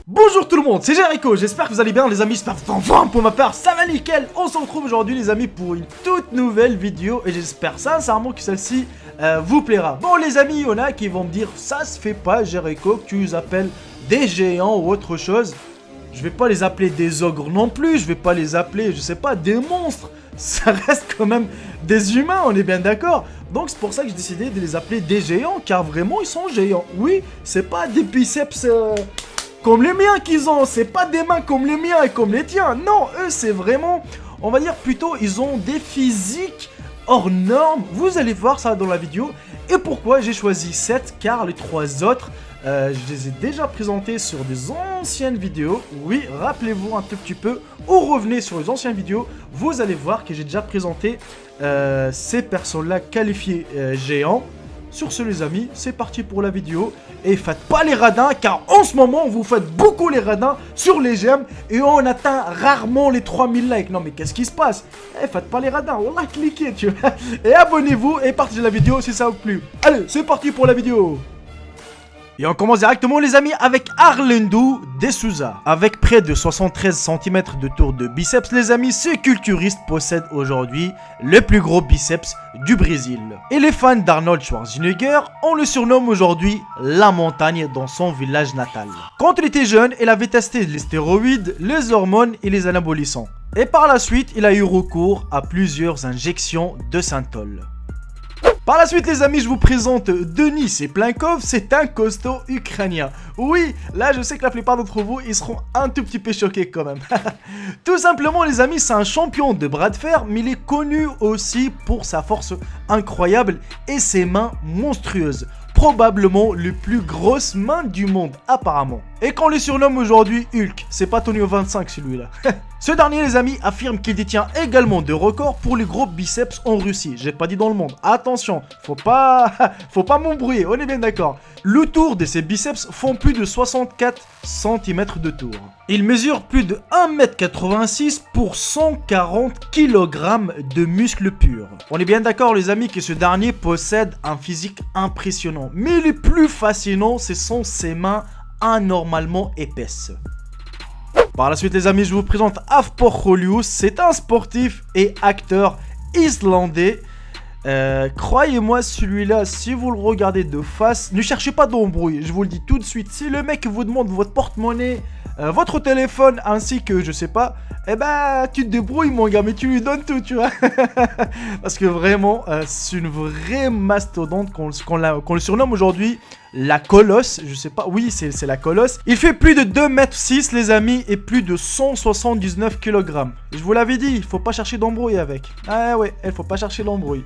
Bonjour tout le monde, c'est Jericho, j'espère que vous allez bien les amis, j'espère que vous êtes en forme pour ma part, ça va nickel. On se retrouve aujourd'hui les amis pour une toute nouvelle vidéo et j'espère sincèrement que celle-ci vous plaira. Bon les amis, il y en a qui vont me dire, ça se fait pas Jericho, que tu les appelles des géants ou autre chose. Je vais pas les appeler des ogres non plus, je vais pas les appeler, je sais pas, des monstres. Ça reste quand même des humains, on est bien d'accord. Donc c'est pour ça que j'ai décidé de les appeler des géants, car vraiment ils sont géants. Oui, c'est pas des biceps comme les miens qu'ils ont, c'est pas des mains comme les miens et comme les tiens. Non, eux c'est vraiment, on va dire plutôt, ils ont des physiques hors normes. Vous allez voir ça dans la vidéo. Et pourquoi j'ai choisi 7, car les 3 autres, je les ai déjà présentés sur des anciennes vidéos. Oui, rappelez-vous un tout petit peu, ou revenez sur les anciennes vidéos, vous allez voir que j'ai déjà présenté ces personnes-là qualifiées géants. Sur ce les amis, c'est parti pour la vidéo. Et faites pas les radins, car en ce moment, vous faites beaucoup les radins sur les j'aime. Et on atteint rarement les 3000 likes. Non mais qu'est-ce qui se passe? Eh, faites pas les radins, wallah, cliquez, tu vois. Et abonnez-vous et partagez la vidéo si ça vous plaît. Allez, c'est parti pour la vidéo. Et on commence directement les amis avec Arlindo de Souza. Avec près de 73 cm de tour de biceps les amis, ce culturiste possède aujourd'hui le plus gros biceps du Brésil. Et les fans d'Arnold Schwarzenegger, on le surnomme aujourd'hui la montagne dans son village natal. Quand il était jeune, il avait testé les stéroïdes, les hormones et les anabolisants. Et par la suite, il a eu recours à plusieurs injections de synthol. Par la suite les amis, je vous présente Denis Seplinkov, c'est un costaud ukrainien. Oui, là je sais que la plupart d'entre vous, ils seront un tout petit peu choqués quand même. Tout simplement les amis, c'est un champion de bras de fer, mais il est connu aussi pour sa force incroyable et ses mains monstrueuses. Probablement le plus grosse main du monde apparemment. Et qu'on le surnomme aujourd'hui Hulk, c'est pas Tonio 25 celui-là. Ce dernier les amis affirme qu'il détient également des records pour les gros biceps en Russie. J'ai pas dit dans le monde, attention, faut pas m'embrouiller, on est bien d'accord. Le tour de ses biceps font plus de 64 cm de tour. Il mesure plus de 1,86 m pour 140 kg de muscles purs. On est bien d'accord les amis que ce dernier possède un physique impressionnant. Mais le plus fascinant, ce sont ses mains anormalement épaisses. Par la suite les amis, je vous présente Hafþór Holius, c'est un sportif et acteur islandais. Croyez-moi, celui-là, si vous le regardez de face, ne cherchez pas d'embrouille, je vous le dis tout de suite. Si le mec vous demande votre porte-monnaie, votre téléphone ainsi que je sais pas, eh ben tu te débrouilles mon gars, mais tu lui donnes tout, tu vois. Parce que vraiment, c'est une vraie mastodonte qu'on le surnomme aujourd'hui la colosse, je sais pas, oui c'est la colosse. Il fait plus de 2,6 m les amis et plus de 179 kg. Je vous l'avais dit, il faut pas chercher d'embrouille avec. Ah ouais, il faut pas chercher l'embrouille.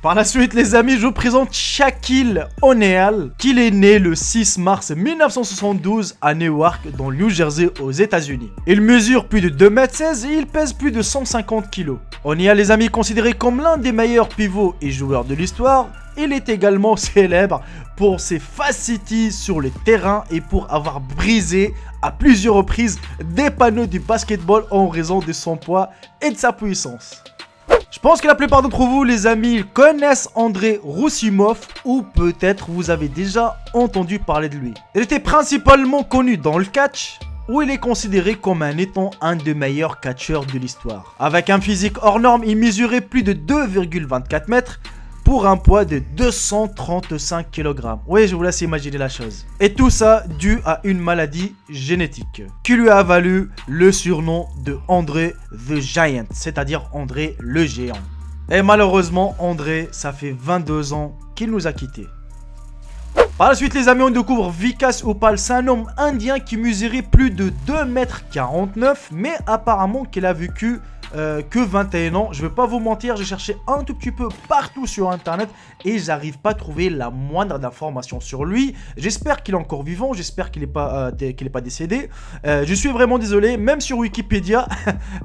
Par la suite les amis, je vous présente Shaquille O'Neal, qu'il est né le 6 mars 1972 à Newark dans le New Jersey aux États-Unis. Il mesure plus de 2,16 m et il pèse plus de 150 kg. O'Neal les amis est considéré comme l'un des meilleurs pivots et joueurs de l'histoire. Il est également célèbre pour ses facilities sur le terrain et pour avoir brisé à plusieurs reprises des panneaux du basketball en raison de son poids et de sa puissance. Je pense que la plupart d'entre vous, les amis, connaissent Andrei Roussimov ou peut-être vous avez déjà entendu parler de lui. Il était principalement connu dans le catch, où il est considéré comme étant un des meilleurs catcheurs de l'histoire. Avec un physique hors norme, il mesurait plus de 2,24 m pour un poids de 235 kg. Oui, je vous laisse imaginer la chose. Et tout ça dû à une maladie génétique qui lui a valu le surnom de André the Giant, c'est-à-dire André le géant. Et malheureusement, André, ça fait 22 ans qu'il nous a quittés. Par la suite, les amis, on découvre Vikas Upal, c'est un homme indien qui mesurait plus de 2,49 m, mais apparemment qu'il a vécu que 21 ans. Je vais pas vous mentir, j'ai cherché un tout petit peu partout sur internet et j'arrive pas à trouver la moindre d'information sur lui. J'espère qu'il est encore vivant, j'espère qu'il est pas décédé. Je suis vraiment désolé, même sur Wikipédia,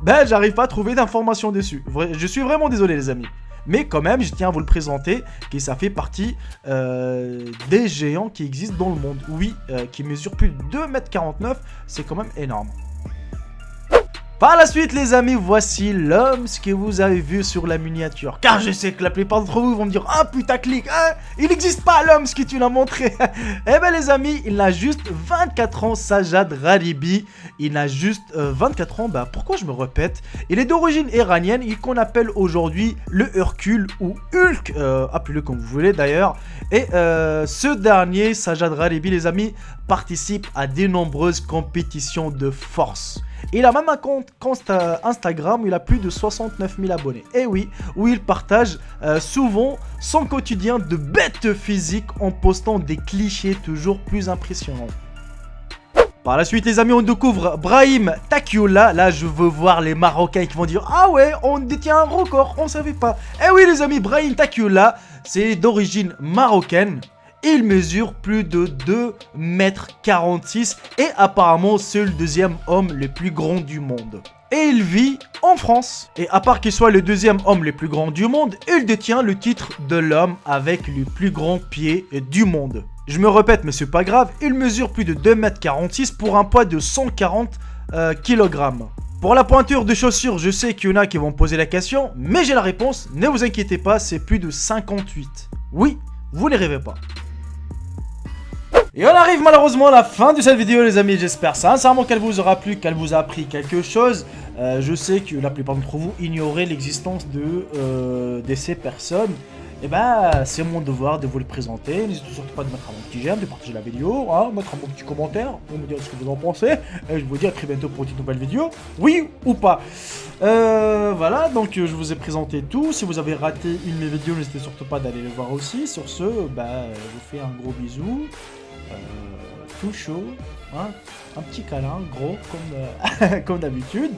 ben j'arrive pas à trouver d'informations dessus. Je suis vraiment désolé les amis. Mais quand même, je tiens à vous le présenter, que ça fait partie des géants qui existent dans le monde. Oui, qui mesurent plus de 2,49 m, c'est quand même énorme. Par la suite les amis, voici l'homme ce que vous avez vu sur la miniature. Car je sais que la plupart d'entre vous vont me dire ah putaclic, hein, il n'existe pas l'homme ce que tu l'as montré. Eh ben les amis, il n'a juste 24 ans, Sajad Raribi. Il n'a juste 24 ans, bah pourquoi je me répète. Il est d'origine iranienne, qu'on appelle aujourd'hui le Hercule ou Hulk, appelez-le comme vous voulez d'ailleurs. Et ce dernier, Sajad Raribi les amis, participe à de nombreuses compétitions de force. Il a même un compte Instagram où il a plus de 69 000 abonnés. Et oui, où il partage souvent son quotidien de bête physique en postant des clichés toujours plus impressionnants. Par la suite les amis, on découvre Brahim Takioula. Là je veux voir les Marocains qui vont dire ah ouais, on détient un record, on savait pas. Eh oui les amis, Brahim Takioula, c'est d'origine marocaine. Il mesure plus de 2,46 m et apparemment c'est le deuxième homme le plus grand du monde. Et il vit en France. Et à part qu'il soit le deuxième homme le plus grand du monde, il détient le titre de l'homme avec le plus grand pied du monde. Je me répète mais c'est pas grave, il mesure plus de 2,46 m pour un poids de 140 kg. Pour la pointure de chaussures, je sais qu'il y en a qui vont me poser la question, mais j'ai la réponse, ne vous inquiétez pas, c'est plus de 58. Oui, vous ne rêvez pas. Et on arrive malheureusement à la fin de cette vidéo les amis, j'espère sincèrement qu'elle vous aura plu, qu'elle vous a appris quelque chose. Je sais que la plupart d'entre vous ignoraient l'existence de ces personnes. Et ben c'est mon devoir de vous les présenter. N'hésitez surtout pas de mettre un petit j'aime, de partager la vidéo, hein, mettre un bon petit commentaire, pour me dire ce que vous en pensez. Et je vous dis à très bientôt pour une nouvelle vidéo, oui ou pas. Voilà, donc je vous ai présenté tout. Si vous avez raté une de mes vidéos, n'hésitez surtout pas d'aller le voir aussi. Sur ce, bah, je vous fais un gros bisou. Tout chaud, hein, un petit câlin gros comme, comme d'habitude.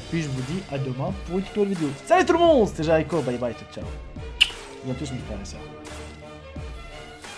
Puis je vous dis à demain pour une nouvelle vidéo. Salut tout le monde, c'était Jericho, bye bye, ciao. Bientôt sur mes frères et sœurs.